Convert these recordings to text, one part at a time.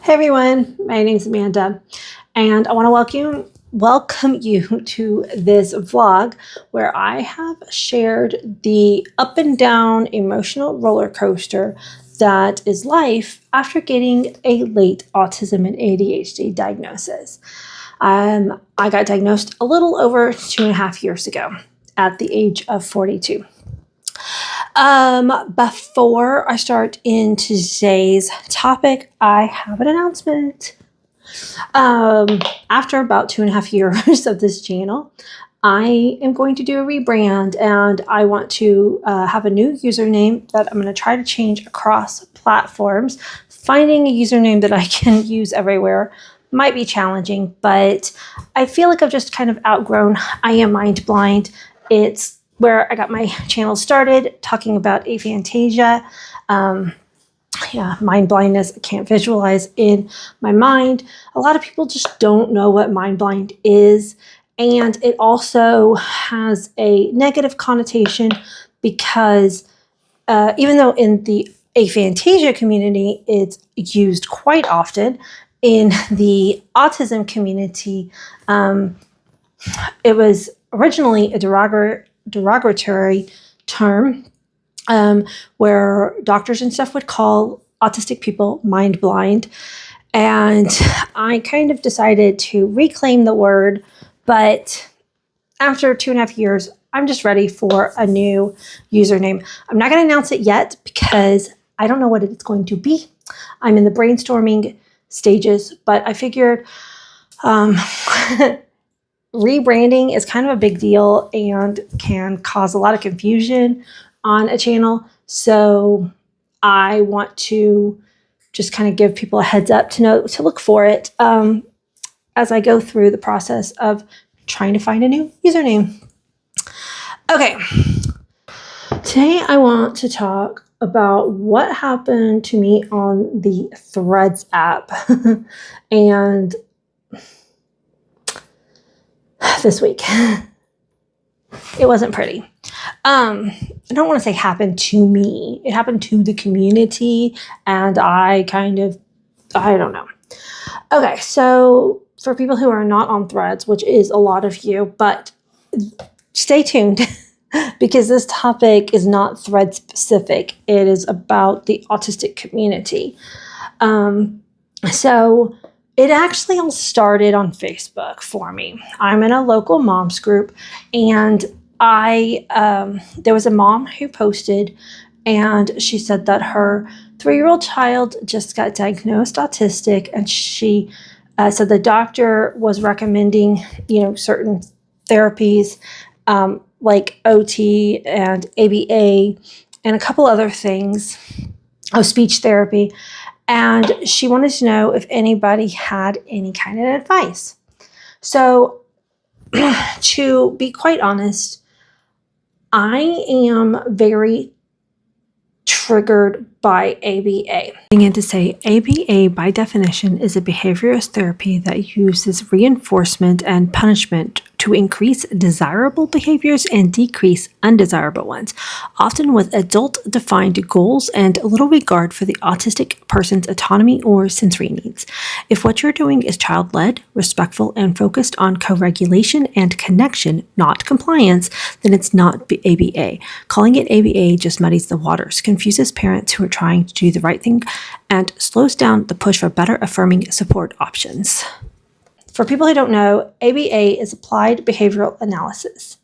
Hey everyone, my name is Amanda, and I want to welcome you to this vlog where I have shared the up and down emotional roller coaster that is life after getting a late autism and ADHD diagnosis. I got diagnosed a little over 2.5 years ago at the age of 42. Before I start into today's topic, I have an announcement. After about 2.5 years of this channel, I am going to do a rebrand, and I want to have a new username that I'm going to try to change across platforms. Finding a username that I can use everywhere might be challenging, but I feel like I've just kind of outgrown I Am Mind Blind. It's where I got my channel started, talking about aphantasia, mind blindness. I can't visualize in my mind. A lot of people just don't know what mind blind is, and it also has a negative connotation because even though in the aphantasia community it's used quite often, in the autism community, it was originally a derogatory term, where doctors and stuff would call autistic people mind blind. And I kind of decided to reclaim the word, but after 2.5 years, I'm just ready for a new username. I'm not going to announce it yet because I don't know what it's going to be. I'm in the brainstorming stages, but I figured rebranding is kind of a big deal and can cause a lot of confusion on a channel. So I want to just kind of give people a heads up to know to look for it as I go through the process of trying to find a new username. Okay, today I want to talk about what happened to me on the Threads app and this week. It wasn't pretty. I don't want to say happened to me. It happened to the community, and I don't know. Okay, so for people who are not on Threads, which is a lot of you, but stay tuned because this topic is not Thread specific. It is about the autistic community. So it actually all started on Facebook for me. I'm in a local moms group, and there was a mom who posted, and she said that her 3-year-old child just got diagnosed autistic, and she said the doctor was recommending, certain therapies like OT and ABA and a couple other things, speech therapy. And she wanted to know if anybody had any kind of advice. So to be quite honest, I am very triggered by ABA. And to say ABA by definition is a behaviorist therapy that uses reinforcement and punishment to increase desirable behaviors and decrease undesirable ones, often with adult-defined goals and little regard for the autistic person's autonomy or sensory needs. If what you're doing is child-led, respectful, and focused on co-regulation and connection, not compliance, then it's not ABA. Calling it ABA just muddies the waters, confuses parents who are trying to do the right thing, and slows down the push for better affirming support options. For people who don't know, ABA is applied behavioral analysis.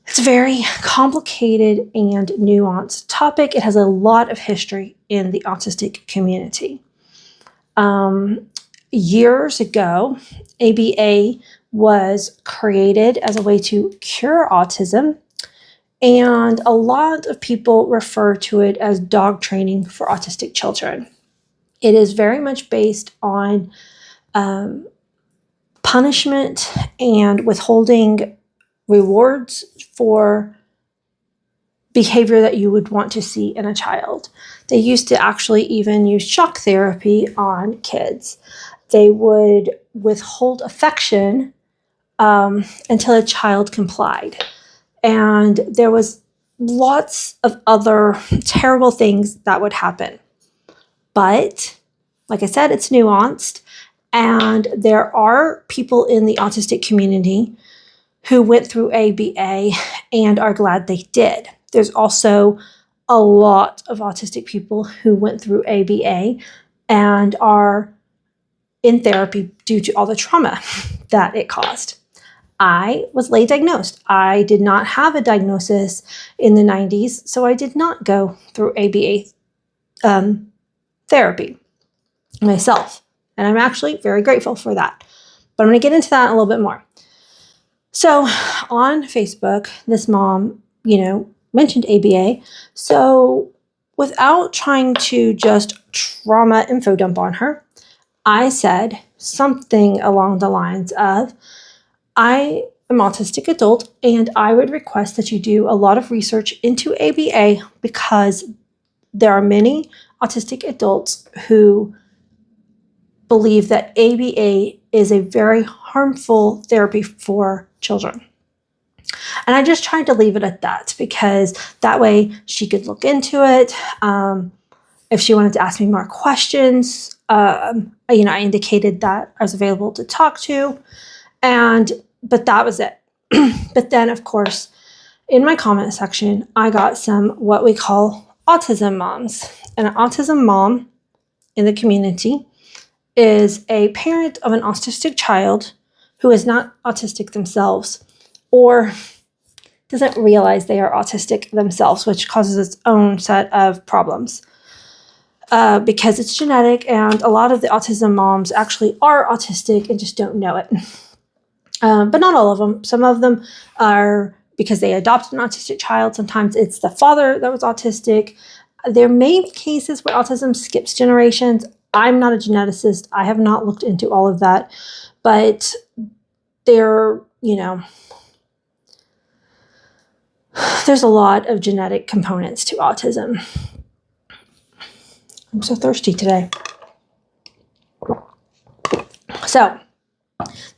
It's a very complicated and nuanced topic. It has a lot of history in the autistic community. Years ago, ABA was created as a way to cure autism, and a lot of people refer to it as dog training for autistic children. It is very much based on punishment and withholding rewards for behavior that you would want to see in a child. They used to actually even use shock therapy on kids. They would withhold affection until a child complied. And there was lots of other terrible things that would happen. But like I said, it's nuanced. And there are people in the autistic community who went through ABA and are glad they did. There's also a lot of autistic people who went through ABA and are in therapy due to all the trauma that it caused. I was late diagnosed. I did not have a diagnosis in the 90s, so I did not go through ABA therapy myself. And I'm actually very grateful for that. But I'm going to get into that a little bit more. So on Facebook, this mom, mentioned ABA. So without trying to just trauma info dump on her, I said something along the lines of, I am an autistic adult, and I would request that you do a lot of research into ABA because there are many autistic adults who believe that ABA is a very harmful therapy for children. And I just tried to leave it at that because that way she could look into it. If she wanted to ask me more questions, I indicated that I was available to talk to, but that was it. But then, of course, in my comment section, I got some what we call autism moms. And an autism mom in the community is a parent of an autistic child who is not autistic themselves or doesn't realize they are autistic themselves, which causes its own set of problems because it's genetic, and a lot of the autism moms actually are autistic and just don't know it. But not all of them. Some of them are because they adopted an autistic child. Sometimes it's the father that was autistic. There may be cases where autism skips generations. I'm not a geneticist. I have not looked into all of that. But there's a lot of genetic components to autism. I'm so thirsty today. So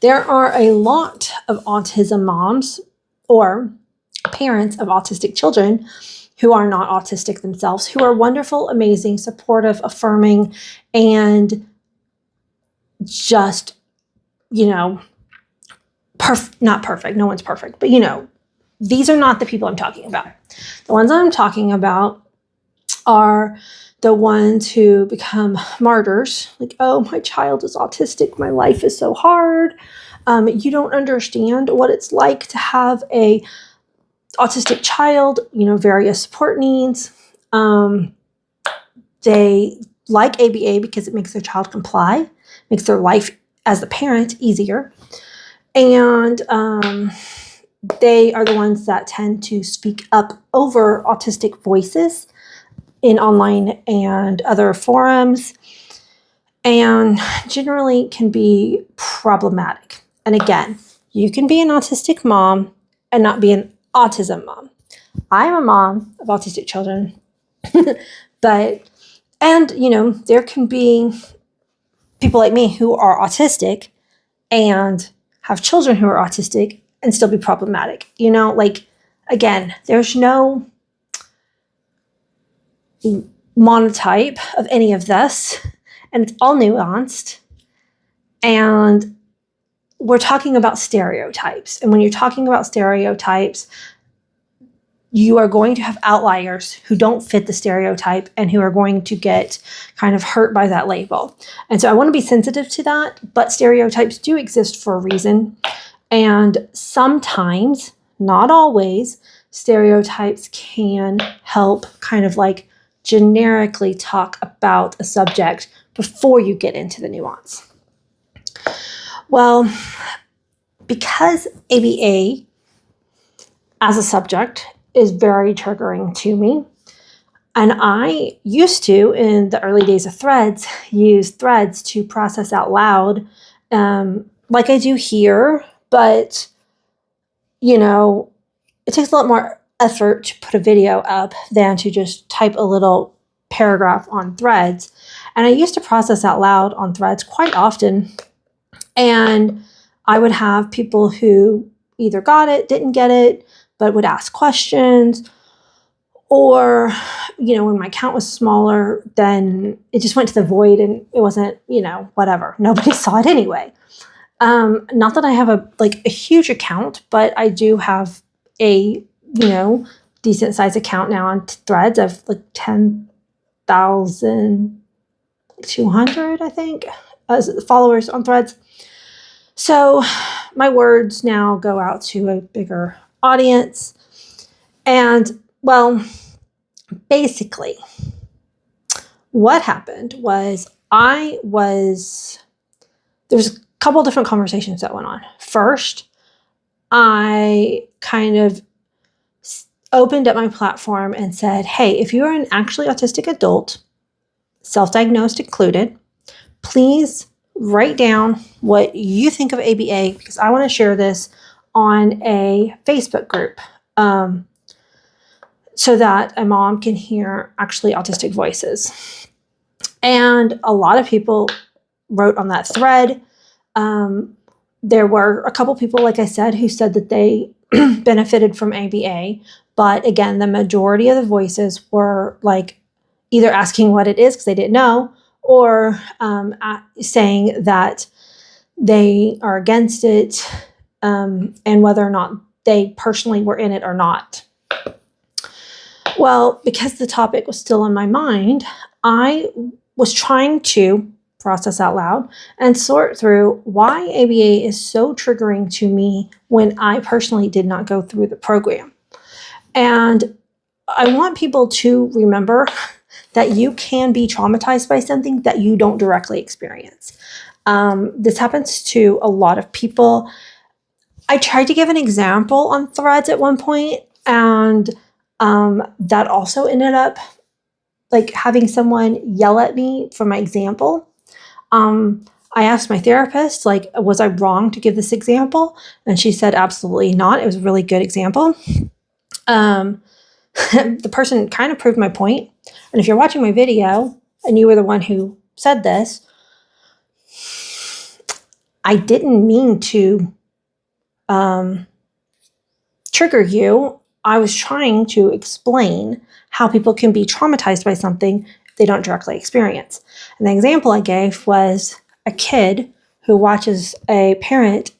there are a lot of autism moms or parents of autistic children who are not autistic themselves, who are wonderful, amazing, supportive, affirming, and just, not perfect. No one's perfect, but these are not the people I'm talking about. The ones I'm talking about are the ones who become martyrs. Like, oh, my child is autistic. My life is so hard. You don't understand what it's like to have a autistic child, various support needs. They like ABA because it makes their child comply, makes their life as the parent easier. And they are the ones that tend to speak up over autistic voices in online and other forums, and generally can be problematic. And again, you can be an autistic mom and not be an autism mom. I'm a mom of autistic children, there can be people like me who are autistic and have children who are autistic and still be problematic. Again, there's no monotype of any of this, and it's all nuanced. And we're talking about stereotypes. And when you're talking about stereotypes, you are going to have outliers who don't fit the stereotype and who are going to get kind of hurt by that label. And so I want to be sensitive to that, but stereotypes do exist for a reason. And sometimes, not always, stereotypes can help kind of like generically talk about a subject before you get into the nuance. Well, because ABA as a subject is very triggering to me, and I used to, in the early days of Threads, use Threads to process out loud, like I do here, but, it takes a lot more effort to put a video up than to just type a little paragraph on Threads. And I used to process out loud on Threads quite often. And I would have people who either got it, didn't get it, but would ask questions, Or, when my count was smaller, then it just went to the void and it wasn't, whatever. Nobody saw it anyway. Not that I have a huge account, but I do have a, decent size account now on Threads of 10,200, I think, followers on Threads. So my words now go out to a bigger audience. And, well, basically, what happened was there was a couple different conversations that went on. First, I kind of opened up my platform and said, hey, if you're an actually autistic adult, self-diagnosed included, please write down what you think of ABA, because I want to share this on a Facebook group so that a mom can hear actually autistic voices. And a lot of people wrote on that thread. There were a couple people, like I said, who said that they benefited from ABA. But again, the majority of the voices were either asking what it is because they didn't know, or saying that they are against it, and whether or not they personally were in it or not. Well, because the topic was still in my mind, I was trying to process out loud and sort through why ABA is so triggering to me when I personally did not go through the program. And I want people to remember that you can be traumatized by something that you don't directly experience. This happens to a lot of people. I tried to give an example on Threads at one point, and that also ended up having someone yell at me for my example. I asked my therapist, was I wrong to give this example? And she said, absolutely not. It was a really good example. The person kind of proved my point. And if you're watching my video and you were the one who said this, I didn't mean to trigger you. I was trying to explain how people can be traumatized by something they don't directly experience. And the example I gave was a kid who watches a parent,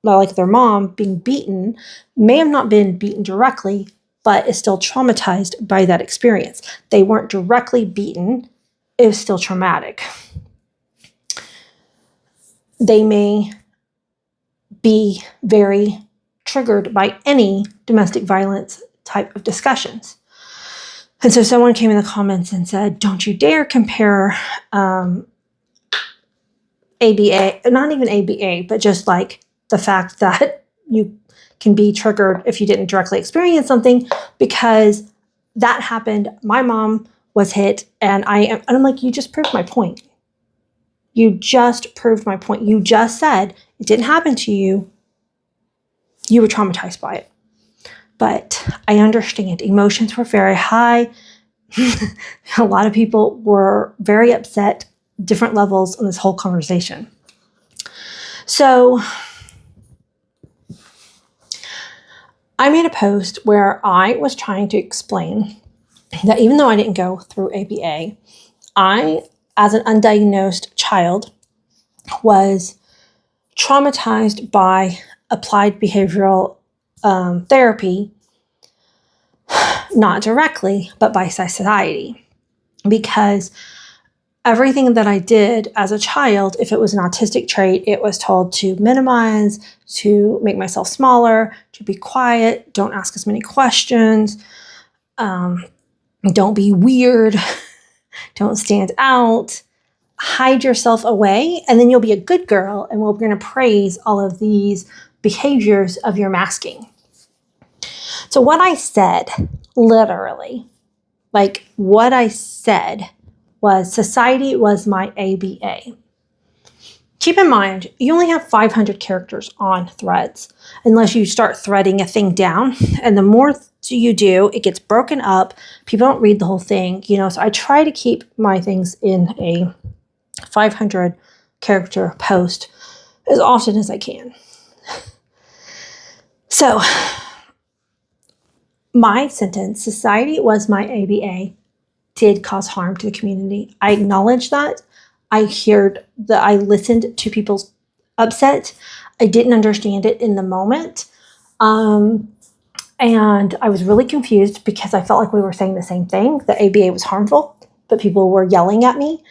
like their mom, being beaten, may have not been beaten directly, but is still traumatized by that experience. They weren't directly beaten. It was still traumatic. They may be very triggered by any domestic violence type of discussions. And so someone came in the comments and said, don't you dare compare ABA, not even ABA, but just the fact that you can be triggered if you didn't directly experience something, because that happened. My mom was hit, and I'm like, you just proved my point. You just proved my point. You just said it didn't happen to you. You were traumatized by it. But I understand emotions were very high. A lot of people were very upset, different levels on this whole conversation. So I made a post where I was trying to explain that even though I didn't go through ABA, I, as an undiagnosed child, was traumatized by applied behavioral therapy, not directly, but by society. Because everything that I did as a child, if it was an autistic trait, it was told to minimize, to make myself smaller, to be quiet, don't ask as many questions, don't be weird, don't stand out, hide yourself away, and then you'll be a good girl, and we're going to praise all of these behaviors of your masking. So what I said, literally, what I said was society was my ABA. Keep in mind, you only have 500 characters on Threads unless you start threading a thing down. And the more you do, it gets broken up. People don't read the whole thing, so I try to keep my things in a 500 character post as often as I can. So my sentence, society was my ABA, did cause harm to the community. I acknowledge that. I listened to people's upset. I didn't understand it in the moment. And I was really confused because I felt like we were saying the same thing, that ABA was harmful, but people were yelling at me.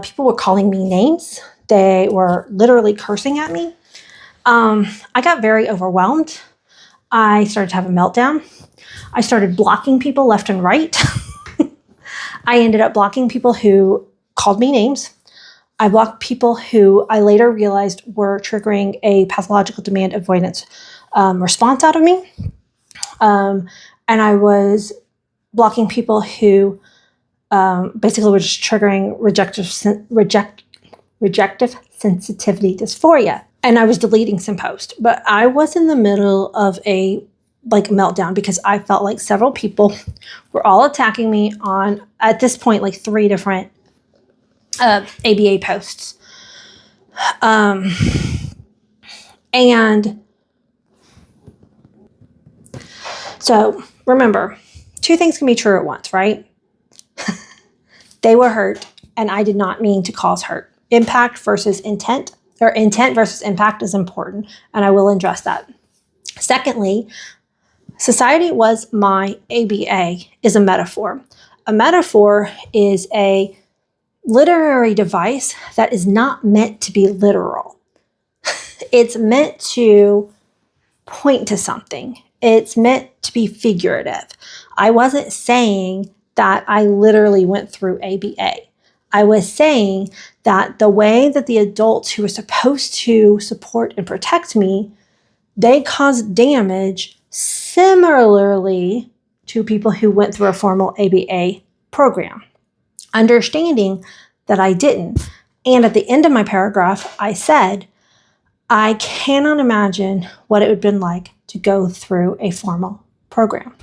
People were calling me names. They were literally cursing at me. I got very overwhelmed. I started to have a meltdown. I started blocking people left and right. I ended up blocking people who called me names. I blocked people who I later realized were triggering a pathological demand avoidance response out of me. And I was blocking people who basically were just triggering rejective sensitivity dysphoria. And I was deleting some posts. But I was in the middle of a meltdown because I felt like several people were all attacking me on, at this point, 3 different ABA posts. And so remember, 2 things can be true at once, right? They were hurt, and I did not mean to cause hurt. Impact versus intent, or intent versus impact, is important, and I will address that. Secondly, society was my ABA is a metaphor. A metaphor is a literary device that is not meant to be literal. It's meant to point to something. It's meant to be figurative. I wasn't saying that I literally went through ABA. I was saying that the way that the adults who were supposed to support and protect me, they caused damage similarly to people who went through a formal ABA program. Understanding that I didn't. And at the end of my paragraph, I said, I cannot imagine what it would have been like to go through a formal program.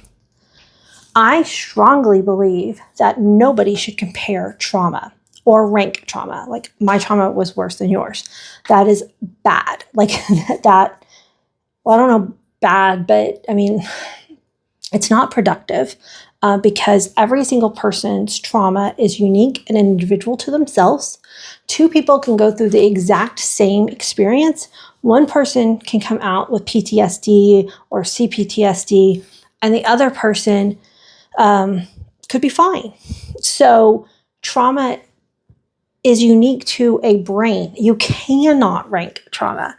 I strongly believe that nobody should compare trauma or rank trauma. Like, my trauma was worse than yours. That is bad. I don't know, bad, but I mean, it's not productive because every single person's trauma is unique and individual to themselves. 2 people can go through the exact same experience. One person can come out with PTSD or CPTSD, and the other person could be fine. So trauma is unique to a brain. You cannot rank trauma.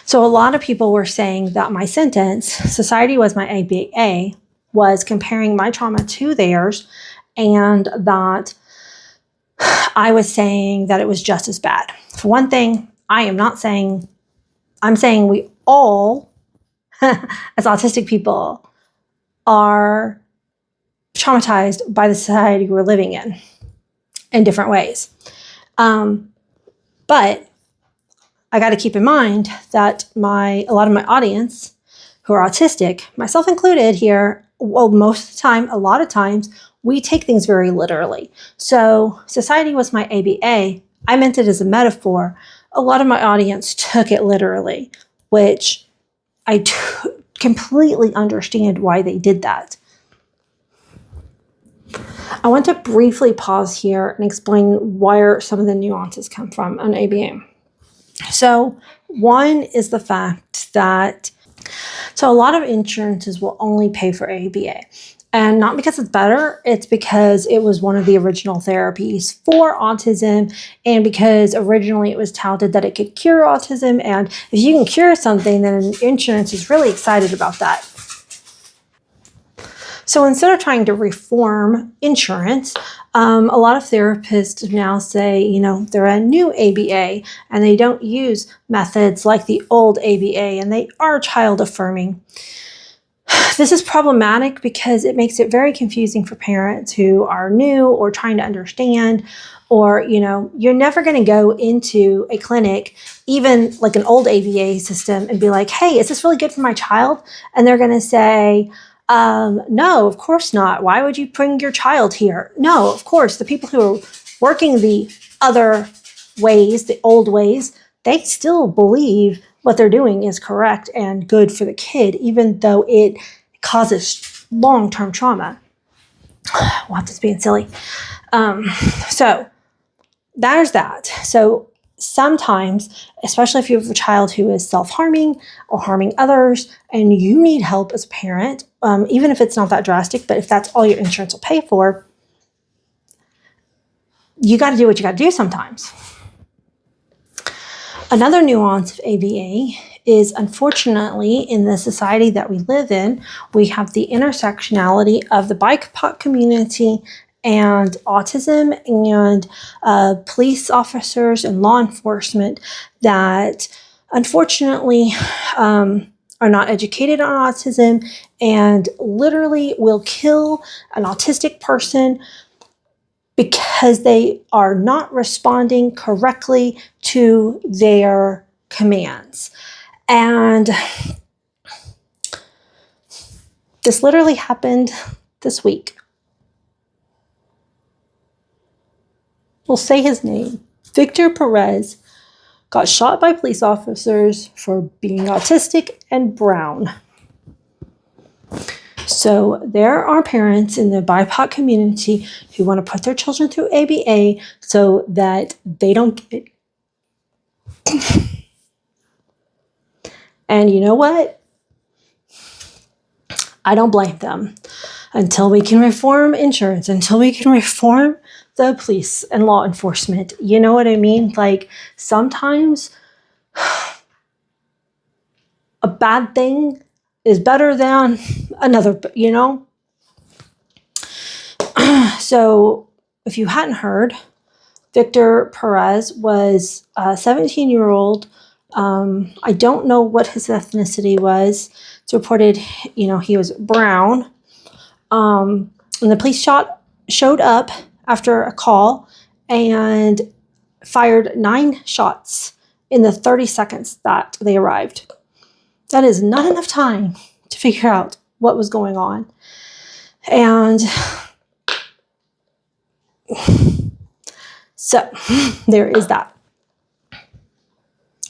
So a lot of people were saying that my sentence, society was my ABA, was comparing my trauma to theirs, and that I was saying that it was just as bad. For one thing, I'm saying we all, as autistic people, are traumatized by the society we're living in different ways. But I got to keep in mind that a lot of my audience who are autistic, myself included here, well, most of the time, a lot of times, we take things very literally. So society was my ABA. I meant it as a metaphor. A lot of my audience took it literally, which I completely understand why they did that. I want to briefly pause here and explain where some of the nuances come from on ABA. So one is the fact that, a lot of insurances will only pay for ABA. And not because it's better, it's because it was one of the original therapies for autism, and because originally it was touted that it could cure autism. And if you can cure something, then insurance is really excited about that. So instead of trying to reform insurance, a lot of therapists now say, they're a new ABA and they don't use methods like the old ABA, and they are child affirming. This is problematic because it makes it very confusing for parents who are new or trying to understand, or, you're never going to go into a clinic, even like an old ABA system, and be like, hey, is this really good for my child? And they're going to say, no, of course not. Why would you bring your child here? No, of course, the people who are working the other ways, the old ways, they still believe what they're doing is correct and good for the kid, even though it causes long-term trauma. Wow, that's being silly. So there's that. So sometimes, especially if you have a child who is self-harming or harming others and you need help as a parent, even if it's not that drastic, but if that's all your insurance will pay for, you got to do what you got to do sometimes. Another nuance of ABA is, unfortunately, in the society that we live in, we have the intersectionality of the BIPOC community and autism and police officers and law enforcement that, unfortunately, are not educated on autism and literally will kill an autistic person because they are not responding correctly to their commands. And this literally happened this week. We'll say his name. Victor Perez got shot by police officers for being autistic and brown. So there are parents in the BIPOC community who want to put their children through ABA so that they don't get it. And you know what? I don't blame them. Until we can reform insurance, until we can reform the police and law enforcement, you know what I mean? Like, sometimes a bad thing is better than another, you know? So if you hadn't heard, Victor Perez was a 17-year-old. I don't know what his ethnicity was. It's reported, he was brown. And the police showed up after a call and fired 9 shots in the 30 seconds that they arrived. That is not enough time to figure out what was going on. And so there is that.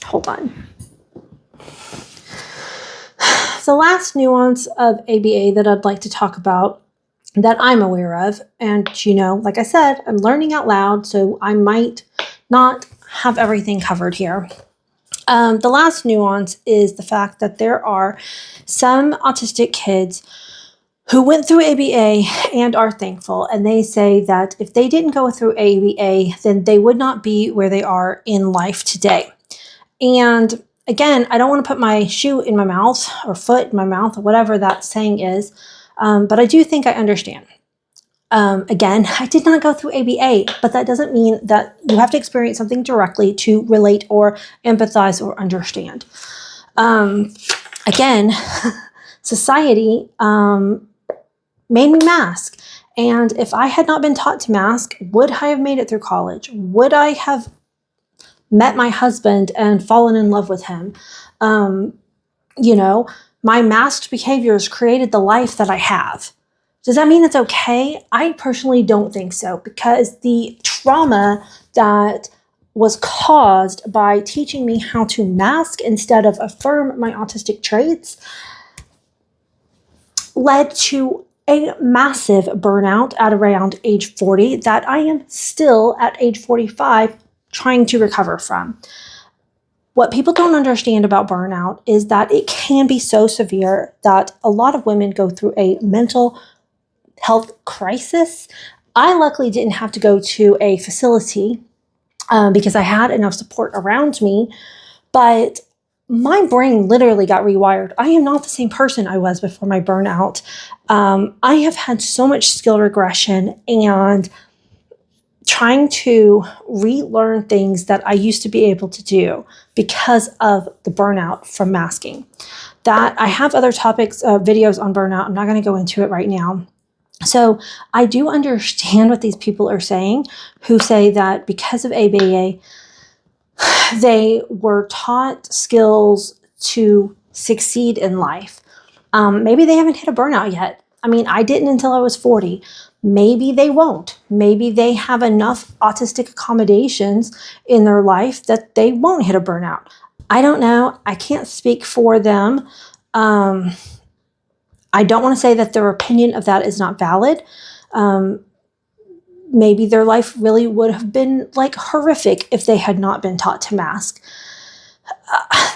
Hold on. The last nuance of ABA that I'd like to talk about that I'm aware of, and like I said, I'm learning out loud, so I might not have everything covered here. The last nuance is the fact that there are some autistic kids who went through ABA and are thankful, and they say that if they didn't go through ABA, then they would not be where they are in life today. And again, I don't want to put my shoe in my mouth or foot in my mouth or whatever that saying is, but I do think I understand. Again, I did not go through ABA, but that doesn't mean that you have to experience something directly to relate or empathize or understand. Again, society made me mask. And if I had not been taught to mask, would I have made it through college? Would I have met my husband and fallen in love with him? My masked behaviors created the life that I have. Does that mean it's okay? I personally don't think so, because the trauma that was caused by teaching me how to mask instead of affirm my autistic traits led to a massive burnout at around age 40 that I am still at age 45 trying to recover from. What people don't understand about burnout is that it can be so severe that a lot of women go through a mental health crisis. I luckily didn't have to go to a facility because I had enough support around me, but my brain literally got rewired. I am not the same person I was before my burnout. I have had so much skill regression and trying to relearn things that I used to be able to do because of the burnout from masking. That I have other topics, videos on burnout. I'm not going to go into it right now. So I do understand what these people are saying who say that because of ABA, they were taught skills to succeed in life. Maybe they haven't hit a burnout yet. I mean, I didn't until I was 40. Maybe they won't. Maybe they have enough autistic accommodations in their life that they won't hit a burnout. I don't know. I can't speak for them. I don't want to say that their opinion of that is not valid. Maybe their life really would have been like horrific if they had not been taught to mask.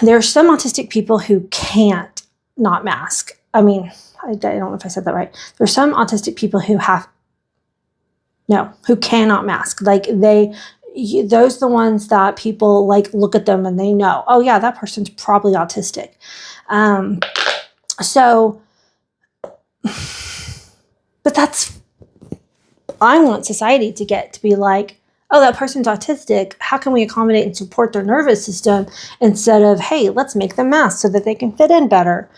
There are some autistic people who can't not mask. I mean, I don't know if I said that right. There's some autistic people who cannot mask. Like those are the ones that people like look at them and they know, oh yeah, that person's probably autistic. But I want society to get to be like, oh, that person's autistic. How can we accommodate and support their nervous system instead of, hey, let's make them mask so that they can fit in better.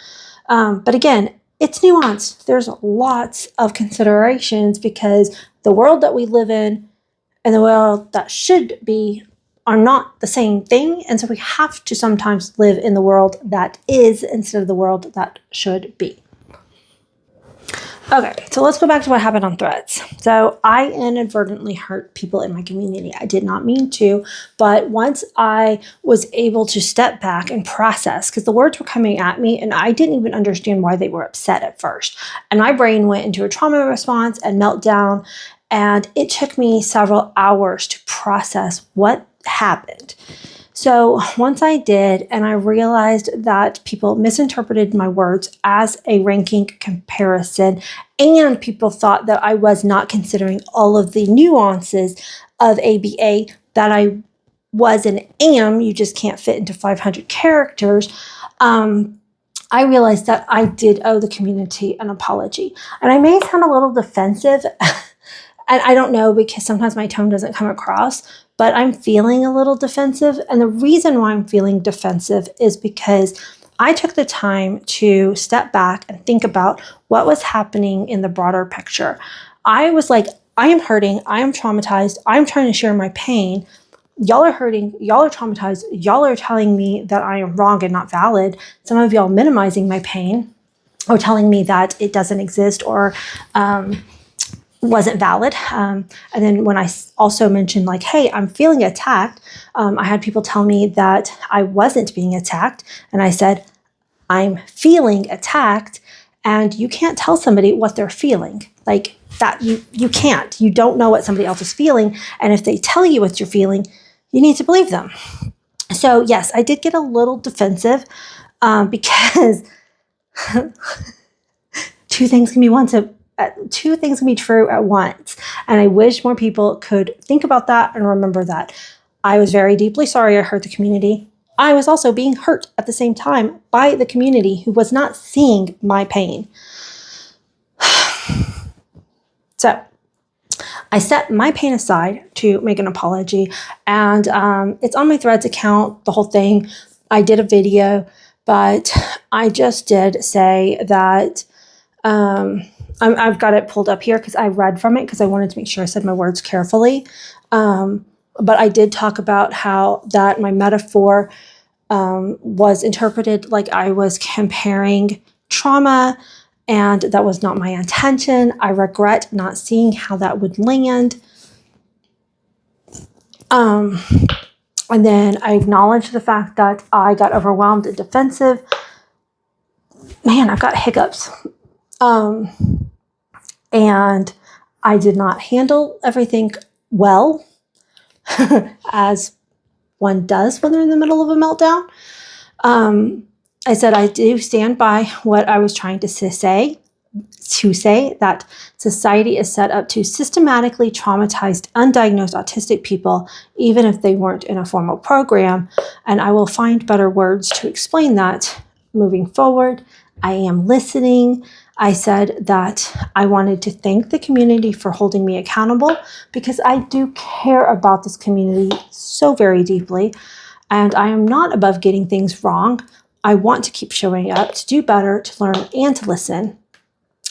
But again, it's nuance. There's lots of considerations because the world that we live in and the world that should be are not the same thing. And so we have to sometimes live in the world that is instead of the world that should be. Okay, so let's go back to what happened on Threads. So I inadvertently hurt people in my community. I did not mean to, but once I was able to step back and process, because the words were coming at me and I didn't even understand why they were upset at first. And my brain went into a trauma response and meltdown, and it took me several hours to process what happened. So once I did, and I realized that people misinterpreted my words as a ranking comparison, and people thought that I was not considering all of the nuances of ABA that I was and am, you just can't fit into 500 characters, I realized that I did owe the community an apology. And I may sound a little defensive, and I don't know because sometimes my tone doesn't come across, but I'm feeling a little defensive. And the reason why I'm feeling defensive is because I took the time to step back and think about what was happening in the broader picture. I was like, I am hurting, I am traumatized, I'm trying to share my pain. Y'all are hurting, y'all are traumatized, y'all are telling me that I am wrong and not valid. Some of y'all minimizing my pain or telling me that it doesn't exist or wasn't valid. And then when I also mentioned like, hey, I'm feeling attacked, I had people tell me that I wasn't being attacked. And I said, I'm feeling attacked, and you can't tell somebody what they're feeling. Like that, you can't. You don't know what somebody else is feeling. And if they tell you what you're feeling, you need to believe them. So yes, I did get a little defensive because two things can be true at once. And I wish more people could think about that and remember that. I was very deeply sorry I hurt the community. I was also being hurt at the same time by the community who was not seeing my pain. So I set my pain aside to make an apology, and it's on my Threads account, the whole thing. I did a video, but I just did say that I've got it pulled up here because I read from it because I wanted to make sure I said my words carefully. But I did talk about how that my metaphor was interpreted like I was comparing trauma, and that was not my intention. I regret not seeing how that would land. And then I acknowledged the fact that I got overwhelmed and defensive. Man, I've got hiccups. And I did not handle everything well, as one does when they're in the middle of a meltdown. I said I do stand by what I was trying to say that society is set up to systematically traumatize undiagnosed autistic people, even if they weren't in a formal program. And I will find better words to explain that moving forward. I am listening. I said that I wanted to thank the community for holding me accountable because I do care about this community so very deeply, and I am not above getting things wrong. I want to keep showing up, to do better, to learn, and to listen.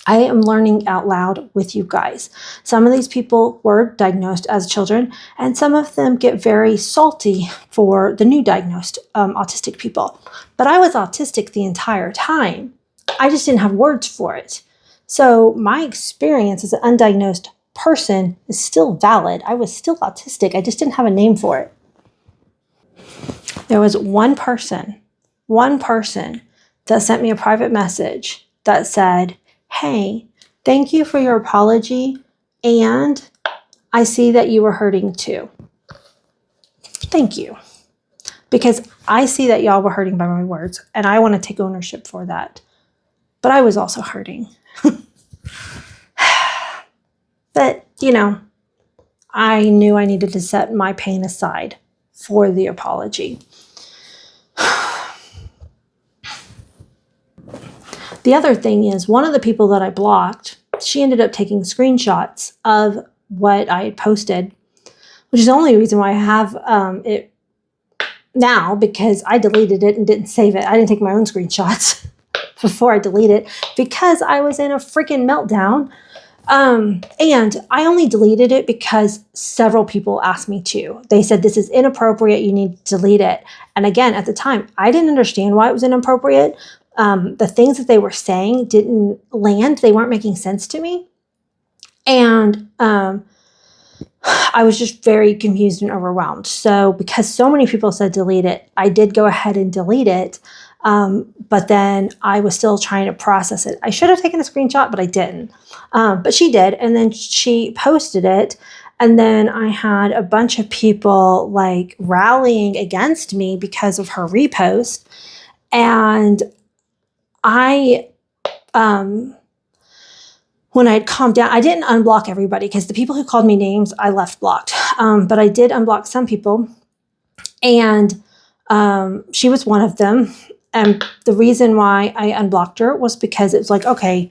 I am learning out loud with you guys. Some of these people were diagnosed as children, and some of them get very salty for the new diagnosed autistic people. But I was autistic the entire time. I just didn't have words for it. So my experience as an undiagnosed person is still valid. I was still autistic. I just didn't have a name for it. There was one person that sent me a private message that said, hey, thank you for your apology, and I see that you were hurting too. Thank you. Because I see that y'all were hurting by my words, and I want to take ownership for that. But I was also hurting. But, I knew I needed to set my pain aside for the apology. The other thing is, one of the people that I blocked, she ended up taking screenshots of what I had posted, which is the only reason why I have it now, because I deleted it and didn't save it. I didn't take my own screenshots before I delete it because I was in a freaking meltdown. And I only deleted it because several people asked me to. They said, this is inappropriate, you need to delete it. And again, at the time, I didn't understand why it was inappropriate. The things that they were saying didn't land. They weren't making sense to me. And I was just very confused and overwhelmed. So because so many people said delete it, I did go ahead and delete it. But then I was still trying to process it. I should have taken a screenshot, but I didn't. But she did. And then she posted it. And then I had a bunch of people like rallying against me because of her repost. And when I'd calmed down, I didn't unblock everybody because the people who called me names, I left blocked. But I did unblock some people. And she was one of them. And the reason why I unblocked her was because it was like, okay,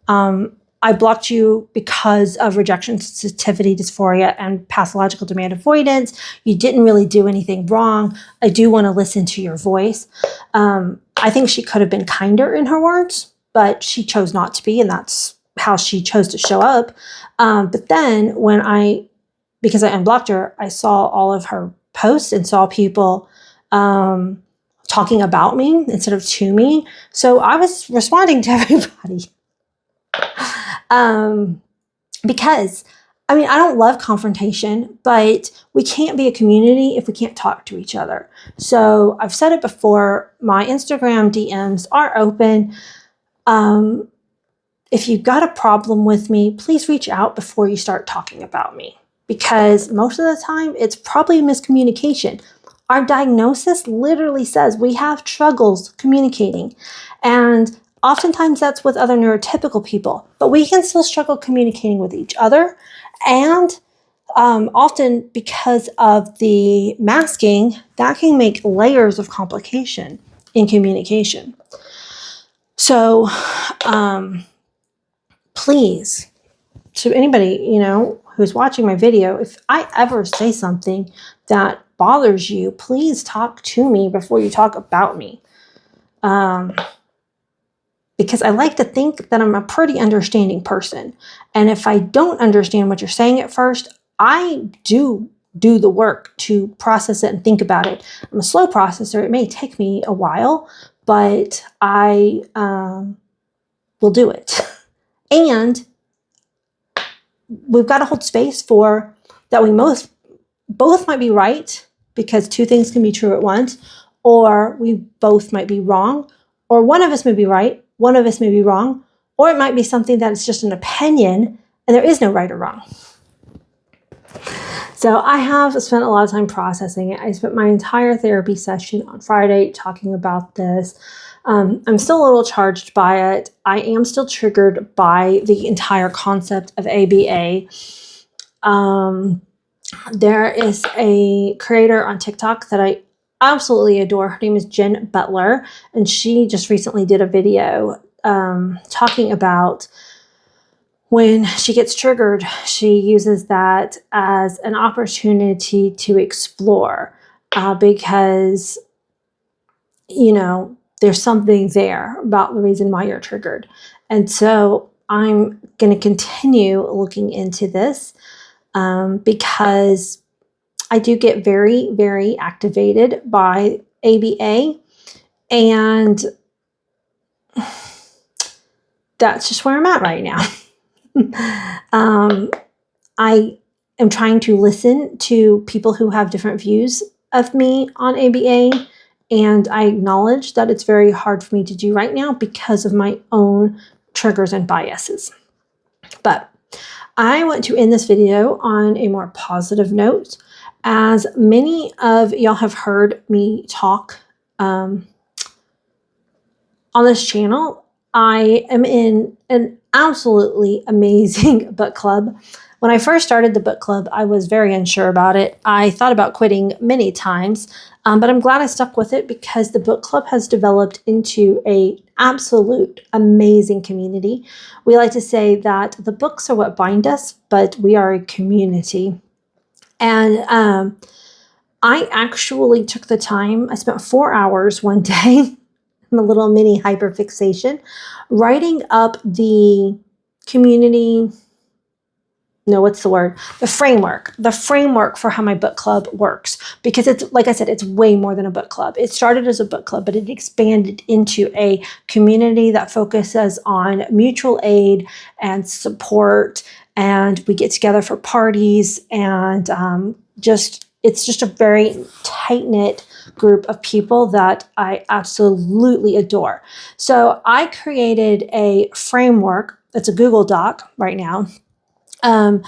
I blocked you because of rejection sensitivity dysphoria and pathological demand avoidance. You didn't really do anything wrong. I do want to listen to your voice. I think she could have been kinder in her words, but she chose not to be, and that's how she chose to show up. But then because I unblocked her, I saw all of her posts and saw people talking about me instead of to me. So I was responding to everybody. Because, I don't love confrontation, but we can't be a community if we can't talk to each other. So I've said it before, my Instagram DMs are open. If you've got a problem with me, please reach out before you start talking about me, because most of the time it's probably miscommunication. Our diagnosis literally says we have struggles communicating, and oftentimes that's with other neurotypical people, but we can still struggle communicating with each other. And often because of the masking, that can make layers of complication in communication. So please, to anybody, who's watching my video, if I ever say something that bothers you, please talk to me before you talk about me. Because I like to think that I'm a pretty understanding person. And if I don't understand what you're saying at first, I do the work to process it and think about it. I'm a slow processor. It may take me a while, but I will do it. And we've got to hold space for that. We both might be right, because two things can be true at once, or we both might be wrong, or one of us may be right, one of us may be wrong, or it might be something that is just an opinion and there is no right or wrong. So I have spent a lot of time processing it. I spent my entire therapy session on Friday talking about this. I'm still a little charged by it. I am still triggered by the entire concept of ABA. There is a creator on TikTok that I absolutely adore. Her name is Jen Butler, and she just recently did a video talking about when she gets triggered, she uses that as an opportunity to explore because, there's something there about the reason why you're triggered. And so I'm going to continue looking into this because I do get very, very activated by ABA, and that's just where I'm at right now. I am trying to listen to people who have different views of me on ABA, and I acknowledge that it's very hard for me to do right now because of my own triggers and biases. But I want to end this video on a more positive note. As many of y'all have heard me talk on this channel, I am in an absolutely amazing book club. When I first started the book club, I was very unsure about it. I thought about quitting many times, but I'm glad I stuck with it because the book club has developed into an absolute amazing community. We like to say that the books are what bind us, but we are a community. And I actually took the time, I spent 4 hours one day in a little mini hyperfixation, writing up the community, no, what's the word? The framework for how my book club works. Because it's, like I said, it's way more than a book club. It started as a book club, but it expanded into a community that focuses on mutual aid and support. And we get together for parties and it's just a very tight-knit group of people that I absolutely adore. So I created a framework. It's a Google Doc right now. On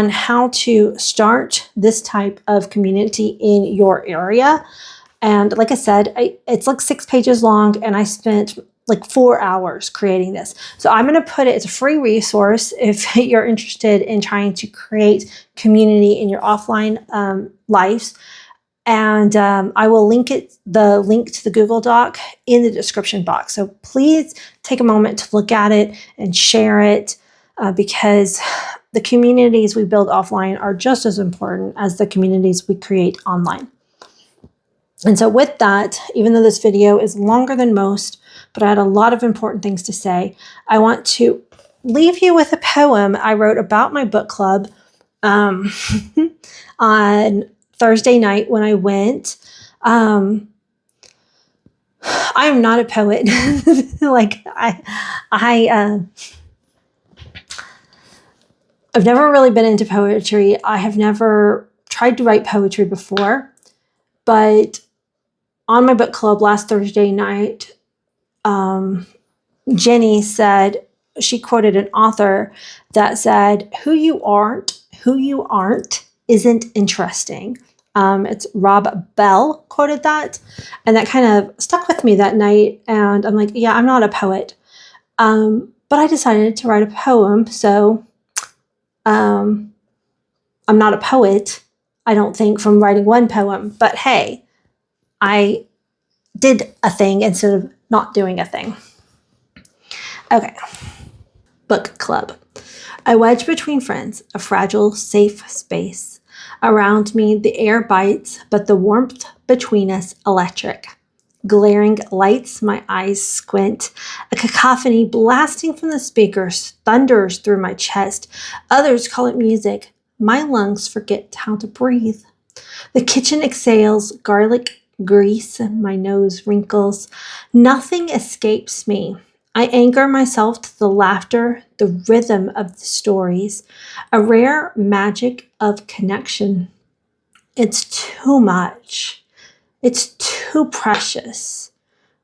how to start this type of community in your area. And like I said, it's like 6 pages long, and I spent like 4 hours creating this. So I'm going to put it, it's a free resource if you're interested in trying to create community in your offline lives. And I will link the link to the Google Doc in the description box. So please take a moment to look at it and share it because the communities we build offline are just as important as the communities we create online. And so with that, even though this video is longer than most, but I had a lot of important things to say, I want to leave you with a poem I wrote about my book club on Thursday night when I went. I'm not a poet. Like I've never really been into poetry. I have never tried to write poetry before, but on my book club last Thursday night, Jenny said, she quoted an author that said, who you aren't isn't interesting. It's Rob Bell quoted that, and that kind of stuck with me that night. And I'm like, yeah, I'm not a poet, but I decided to write a poem. So I'm not a poet, I don't think, from writing one poem, but hey, I did a thing instead of not doing a thing. Okay. Book club. A wedge between friends, a fragile, safe space. Around me, the air bites, but the warmth between us electric. Glaring lights, my eyes squint. A cacophony blasting from the speakers thunders through my chest. Others call it music. My lungs forget how to breathe. The kitchen exhales garlic grease, my nose wrinkles. Nothing escapes me. I anchor myself to the laughter, the rhythm of the stories, a rare magic of connection. It's too much. It's too precious.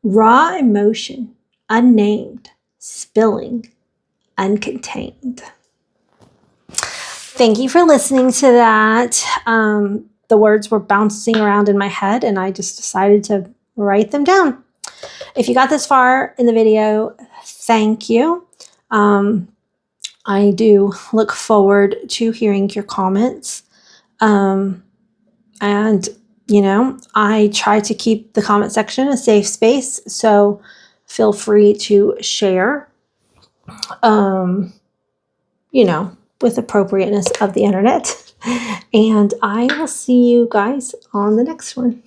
Raw emotion, unnamed, spilling, uncontained. Thank you for listening to that. The words were bouncing around in my head, and I just decided to write them down. If you got this far in the video, thank you. I do look forward to hearing your comments. And, you know, I try to keep the comment section a safe space, so feel free to share, you know, with appropriateness of the internet. And I will see you guys on the next one.